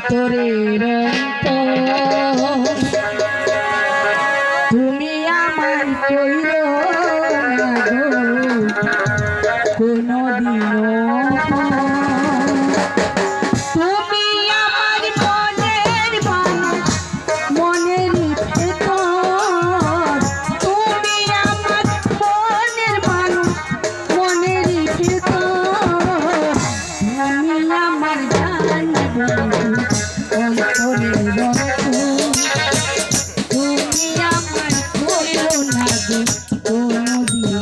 অন্তরের অন্তর তুমি আমার কইর না গো কোনদিনও তুমি আমার মনের মানুষ মনেরই ভেতর তুমি আমার মনের মানুষ মনেরই ভেতর তুমি আমার জান অন্তরের অন্তর তুমি আমার কইর না গো কোনদিনও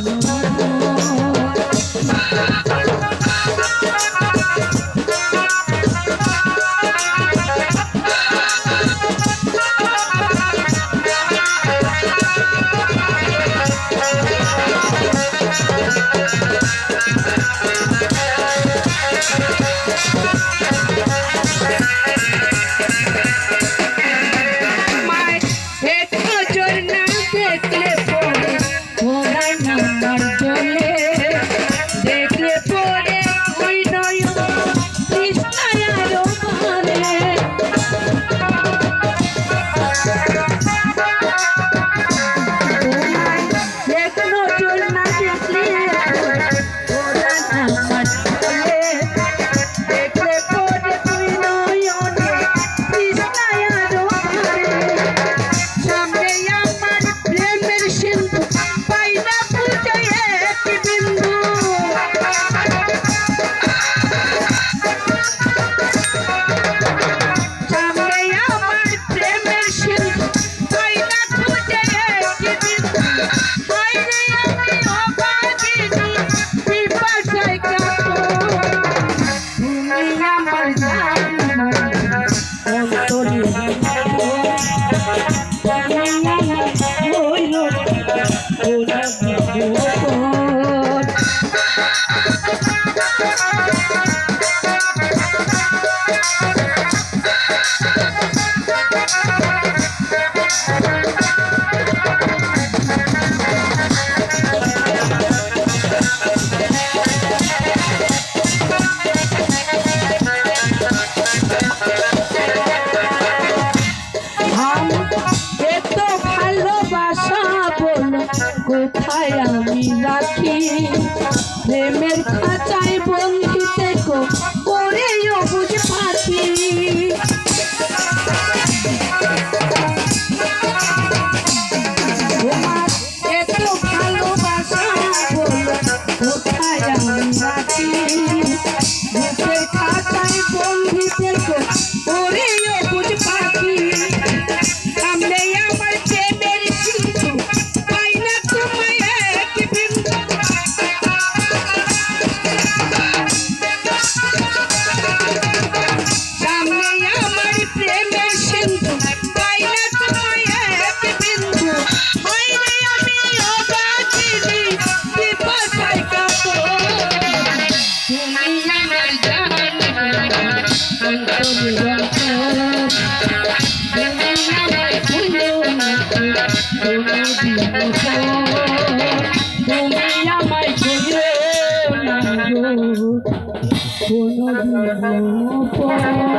কোথায় আমি রাখি প্রেমের খাঁচায় বন্দি থেকো করে বুঝ পাখি তোমার এত ভালোবাসা বলো কোথায় আমি রাখি প্রেমের খাঁচায় বন্দি থেকো করে বুঝ পাখি সামনে আমার প্রেমের সিন্ধু কোনদিন